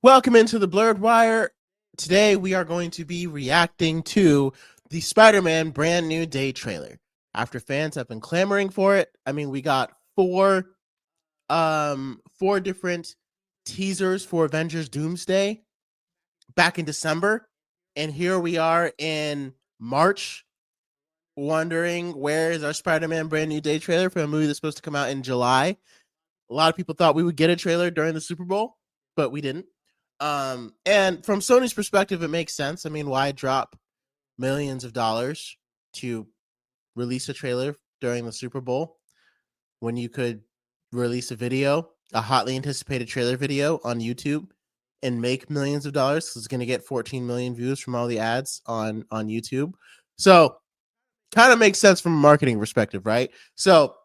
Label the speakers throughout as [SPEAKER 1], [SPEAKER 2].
[SPEAKER 1] Welcome into the Blurred Wire. Today we are going to be reacting to the Spider-Man brand new day trailer. After fans have been clamoring for it, we got four different teasers for Avengers Doomsday back in December, and here we are in March wondering where is our Spider-Man brand new day trailer for a movie that's supposed to come out in July. A lot of people thought we would get a trailer during the Super Bowl, but we didn't. And from Sony's perspective, it makes sense. Why drop millions of dollars to release a trailer during the Super Bowl when you could release a hotly anticipated trailer video on YouTube and make millions of dollars? It's going to get 14 million views from all the ads on YouTube. So kind of makes sense from a marketing perspective, right? So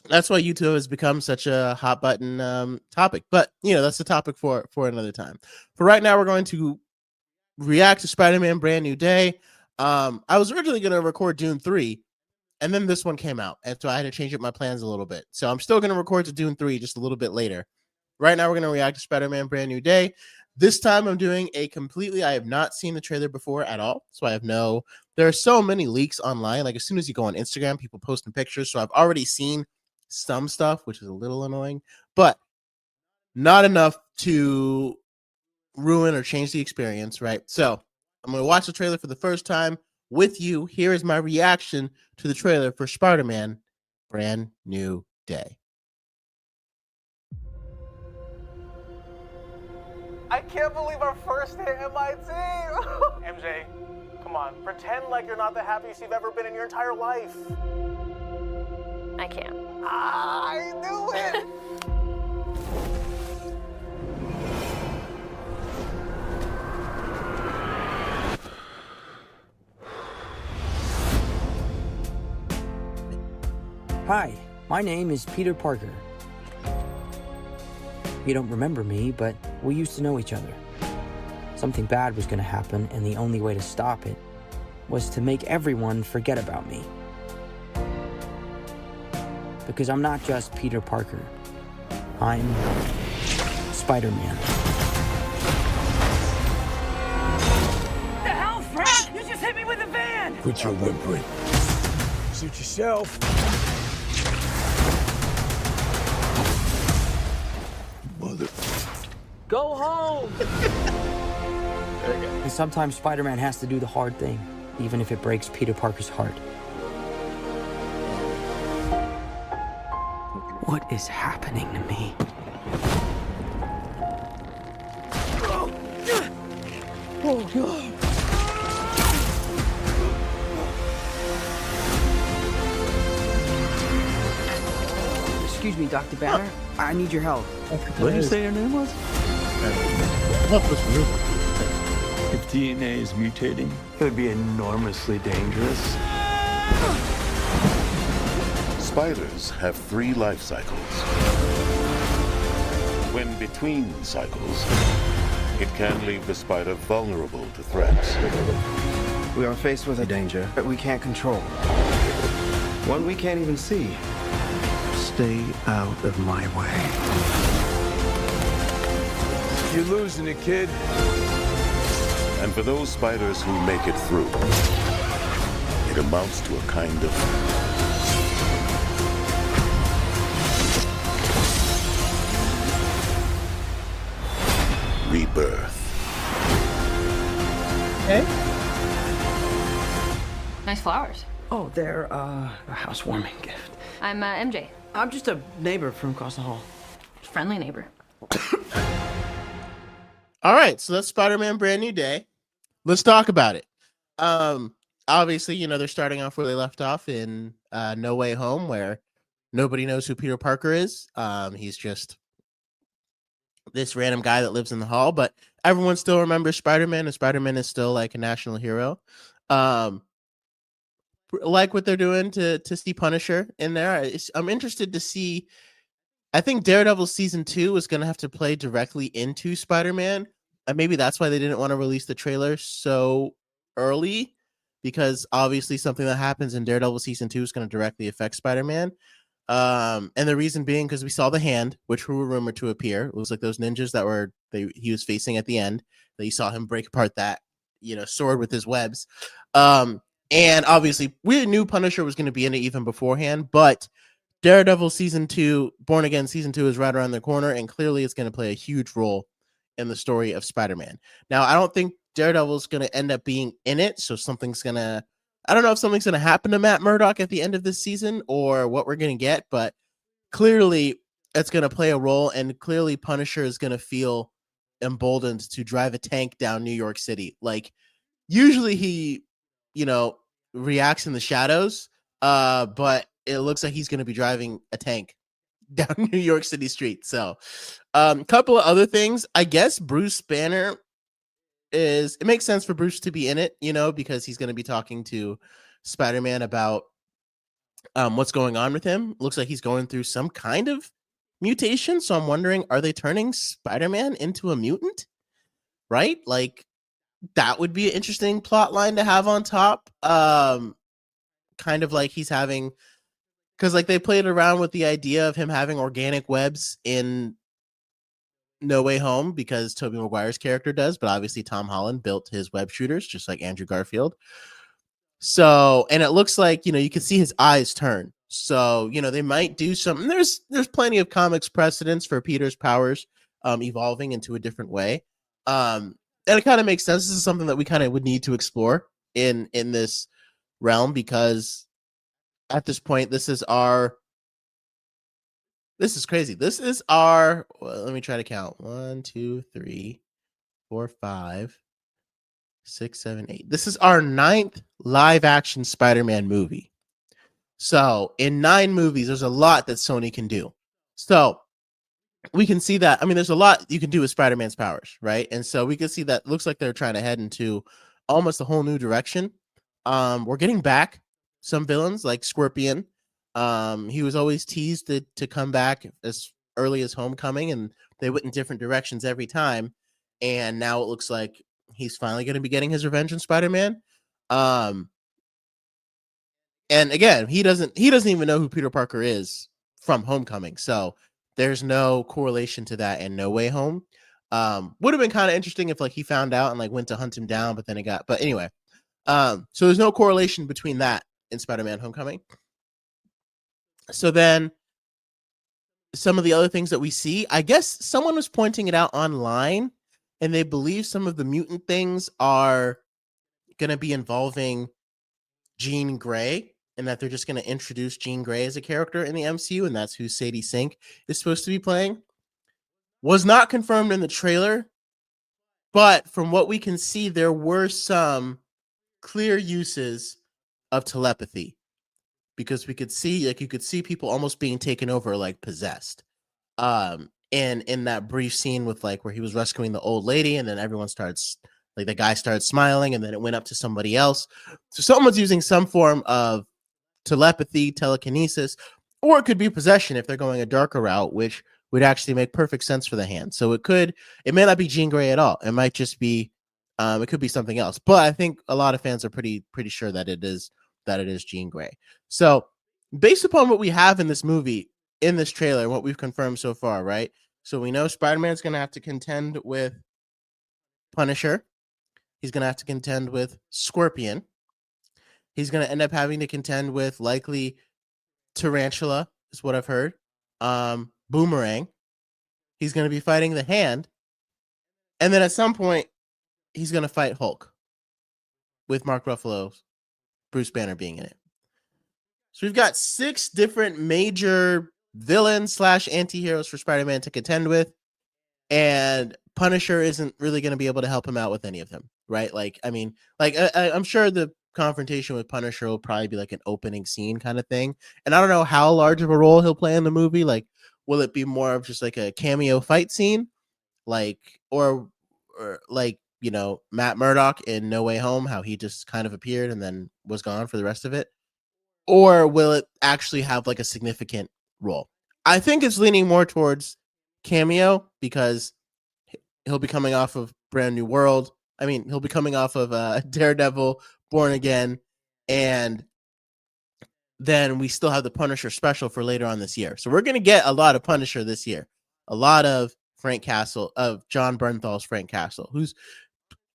[SPEAKER 1] that's why YouTube has become such a hot button topic. But, that's the topic for another time. For right now, we're going to react to Spider-Man Brand New Day. I was originally going to record Dune 3, and then this one came out. And so I had to change up my plans a little bit. So I'm still going to record to Dune 3 just a little bit later. Right now, we're going to react to Spider-Man Brand New Day. This time, I'm doing I have not seen the trailer before at all. So there are so many leaks online. Like, as soon as you go on Instagram, people posting pictures. So I've already seen some stuff, which is a little annoying, but not enough to ruin or change the experience, right? So I'm going to watch the trailer for the first time with you. Here is my reaction to the trailer for Spider-Man Brand New Day.
[SPEAKER 2] I can't believe our first hit MIT. MJ, come on, pretend like you're not the happiest you've ever been in your entire life.
[SPEAKER 3] I can't.
[SPEAKER 2] I knew it!
[SPEAKER 4] Hi, my name is Peter Parker. You don't remember me, but we used to know each other. Something bad was going to happen, and the only way to stop it was to make everyone forget about me. Because I'm not just Peter Parker. I'm Spider-Man.
[SPEAKER 5] What the hell, Frank? You just hit me with a van!
[SPEAKER 6] Quit your whimpering. Suit yourself. Mother.
[SPEAKER 4] Go home! And sometimes Spider-Man has to do the hard thing, even if it breaks Peter Parker's heart. What is happening to me? Excuse me, Dr. Banner. I need your help.
[SPEAKER 6] What did you say your name was? If DNA is mutating, it would be enormously dangerous.
[SPEAKER 7] Spiders have 3 life cycles. When between cycles, it can leave the spider vulnerable to threats.
[SPEAKER 8] We are faced with a danger that we can't control. One we can't even see. Stay out of my way.
[SPEAKER 6] You're losing it, kid.
[SPEAKER 7] And for those spiders who make it through, it amounts to a kind of rebirth.
[SPEAKER 1] Okay.
[SPEAKER 3] Nice flowers.
[SPEAKER 4] Oh, they're a housewarming gift.
[SPEAKER 3] I'm MJ.
[SPEAKER 4] I'm just a neighbor from across the hall.
[SPEAKER 3] Friendly neighbor.
[SPEAKER 1] All right, so that's Spider-Man Brand New Day. Let's talk about it. Obviously, they're starting off where they left off in No Way Home, where nobody knows who Peter Parker is. He's just this random guy that lives in the hall, but everyone still remembers Spider-Man, and Spider-Man is still like a national hero. Like what they're doing to see Punisher in there. I'm interested to see. I think Daredevil season 2 is going to have to play directly into Spider-Man, and maybe that's why they didn't want to release the trailer so early, because obviously something that happens in Daredevil season 2 is going to directly affect Spider-Man. And the reason being because we saw the hand, which were rumored to appear. It was like those ninjas that he was facing at the end. That you saw him break apart that sword with his webs. And obviously we knew Punisher was going to be in it even beforehand, but Daredevil season 2, Born Again season 2 is right around the corner, and clearly it's going to play a huge role in the story of Spider-Man. Now, I don't think Daredevil's going to end up being in it, so I don't know if something's going to happen to Matt Murdock at the end of this season or what we're going to get, but clearly it's going to play a role, and clearly Punisher is going to feel emboldened to drive a tank down New York City. Like, usually he, reacts in the shadows, but it looks like he's going to be driving a tank down New York City street. So, couple of other things. I guess Bruce Banner it makes sense for Bruce to be in it, because he's going to be talking to Spider-Man about what's going on with him. Looks like he's going through some kind of mutation. So I'm wondering, are they turning Spider-Man into a mutant? Right? Like, that would be an interesting plot line to have on top. Kind of like he's having, because like they played around with the idea of him having organic webs in No Way Home because Tobey Maguire's character does, but obviously Tom Holland built his web shooters just like Andrew Garfield. So, and it looks like, you can see his eyes turn. So, they might do something. There's plenty of comics precedents for Peter's powers evolving into a different way. And it kind of makes sense. This is something that we kind of would need to explore in this realm, because at this point, this is crazy. This is our, well, let me try to count. 1, 2, 3, 4, 5, 6, 7, 8. This is our 9th live action Spider-Man movie. So in 9 movies, there's a lot that Sony can do. So we can see that. I mean, there's a lot you can do with Spider-Man's powers, right? And so we can see that looks like they're trying to head into almost a whole new direction. We're getting back some villains like Scorpion. He was always teased to come back as early as Homecoming, and they went in different directions every time. And now it looks like he's finally going to be getting his revenge on Spider-Man. And again, he doesn't even know who Peter Parker is from Homecoming. So there's no correlation to that in No Way Home. Would have been kind of interesting if like he found out and like went to hunt him down, but anyway. So there's no correlation between that and Spider-Man Homecoming. So then some of the other things that we see, I guess someone was pointing it out online, and they believe some of the mutant things are going to be involving Jean Grey, and that they're just going to introduce Jean Grey as a character in the MCU, and that's who Sadie Sink is supposed to be playing. Was not confirmed in the trailer, but from what we can see, there were some clear uses of telepathy, because we could see, like, you could see people almost being taken over, like possessed. And in that brief scene with like where he was rescuing the old lady, and then everyone starts, like, the guy started smiling, and then it went up to somebody else. So someone's using some form of telepathy, telekinesis, or it could be possession if they're going a darker route, which would actually make perfect sense for the hand. So it may not be Jean Grey at all. It might just be, it could be something else. But I think a lot of fans are pretty sure that it is Jean Grey. So based upon what we have in this movie, in this trailer, what we've confirmed so far, right? So we know Spider-Man's going to have to contend with Punisher. He's going to have to contend with Scorpion. He's going to end up having to contend with likely Tarantula, is what I've heard. Boomerang. He's going to be fighting the Hand. And then at some point, he's going to fight Hulk, with Mark Ruffalo's Bruce Banner being in it. So we've got 6 different major villains / anti-heroes for Spider-Man to contend with. And Punisher isn't really going to be able to help him out with any of them, right? Like, I mean, like, I'm sure the confrontation with Punisher will probably be like an opening scene kind of thing. And I don't know how large of a role he'll play in the movie. Like, will it be more of just like a cameo fight scene? Like, or like, you know, Matt Murdock in No Way Home, how he just kind of appeared and then was gone for the rest of it? Or will it actually have like a significant role? I think it's leaning more towards cameo, because he'll be coming off of Brand New World. I mean, he'll be coming off of Daredevil, Born Again, and then we still have the Punisher special for later on this year. So we're going to get a lot of Punisher this year. A lot of John Bernthal's Frank Castle, who's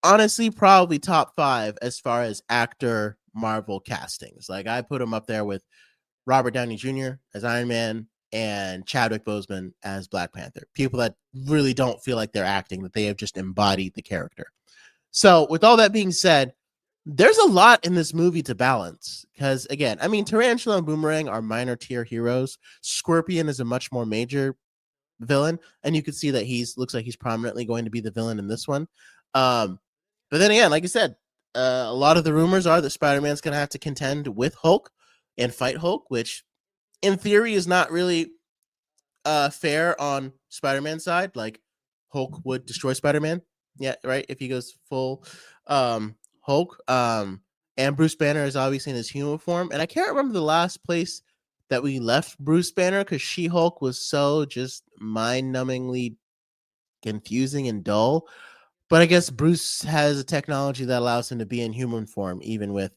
[SPEAKER 1] honestly probably top 5 as far as actor Marvel castings. Like, I put him up there with Robert Downey Jr. as Iron Man and Chadwick Boseman as Black Panther. People that really don't feel like they're acting, that they have just embodied the character. So with all that being said, there's a lot in this movie to balance. Because again, I mean, Tarantula and Boomerang are minor tier heroes. Scorpion is a much more major villain, and you could see that looks like he's prominently going to be the villain in this one. But then again, like I said, a lot of the rumors are that Spider-Man's going to have to contend with Hulk and fight Hulk, which in theory is not really fair on Spider-Man's side. Like, Hulk would destroy Spider-Man. Yeah, right. If he goes full Hulk. And Bruce Banner is obviously in his human form. And I can't remember the last place that we left Bruce Banner, because She-Hulk was so just mind-numbingly confusing and dull. But I guess Bruce has a technology that allows him to be in human form, even with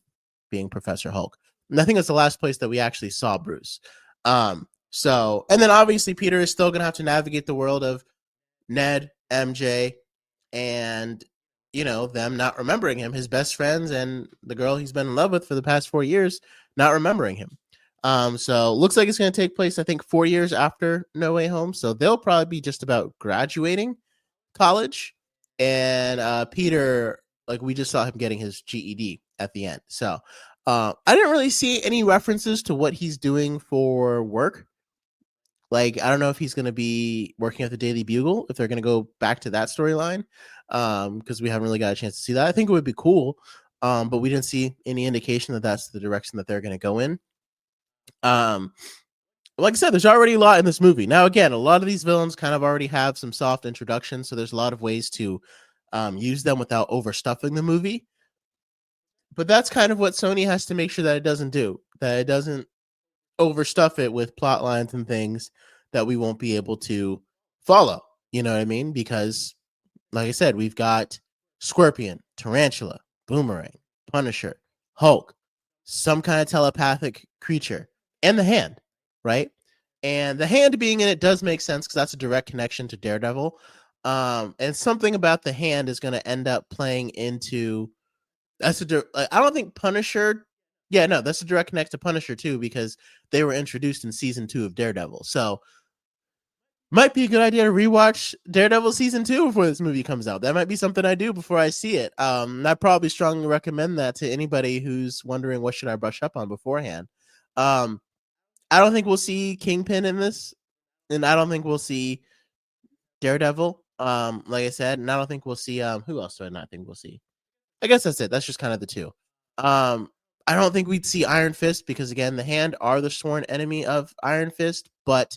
[SPEAKER 1] being Professor Hulk. And I think that's the last place that we actually saw Bruce. So, and then obviously Peter is still going to have to navigate the world of Ned, MJ, and, you know, them not remembering him, his best friends and the girl he's been in love with for the past 4 years, not remembering him. So looks like it's going to take place, I think, 4 years after No Way Home. So they'll probably be just about graduating college. And Peter, like, we just saw him getting his GED at the end. So I didn't really see any references to what he's doing for work. Like, I don't know if he's going to be working at the Daily Bugle, if they're going to go back to that storyline, because we haven't really got a chance to see that. I think it would be cool, but we didn't see any indication that that's the direction that they're going to go in. Like I said, there's already a lot in this movie. Now, again, a lot of these villains kind of already have some soft introductions, so there's a lot of ways to use them without overstuffing the movie. But that's kind of what Sony has to make sure that it doesn't do, that it doesn't overstuff it with plot lines and things that we won't be able to follow. You know what I mean? Because, like I said, we've got Scorpion, Tarantula, Boomerang, Punisher, Hulk, some kind of telepathic creature, and the Hand, right? And the Hand being in it does make sense because that's a direct connection to Daredevil. And something about the Hand is going to end up playing into... I don't think Punisher... Yeah, no, that's a direct connect to Punisher too, because they were introduced in season 2 of Daredevil. So might be a good idea to rewatch Daredevil season 2 before this movie comes out. That might be something I do before I see it. I'd probably strongly recommend that to anybody who's wondering what should I brush up on beforehand. I don't think we'll see Kingpin in this, and I don't think we'll see Daredevil. Like I said, and I don't think we'll see who else do I not think we'll see? I guess that's it. That's just kind of the two. I don't think we'd see Iron Fist because, again, the Hand are the sworn enemy of Iron Fist, but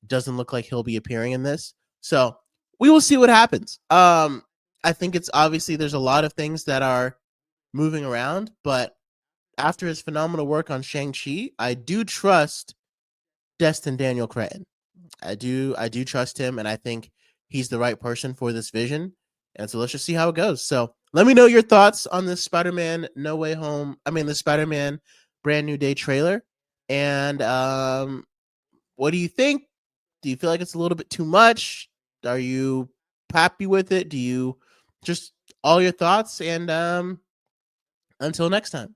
[SPEAKER 1] doesn't look like he'll be appearing in this. So we will see what happens. I think it's obviously there's a lot of things that are moving around, but after his phenomenal work on Shang-Chi, I do trust Destin Daniel Cretton. I do trust him, and I think he's the right person for this vision. And so let's just see how it goes. So let me know your thoughts on this Spider-Man No Way Home. The Spider-Man Brand New Day trailer. And what do you think? Do you feel like it's a little bit too much? Are you happy with it? Do you just all your thoughts? And until next time.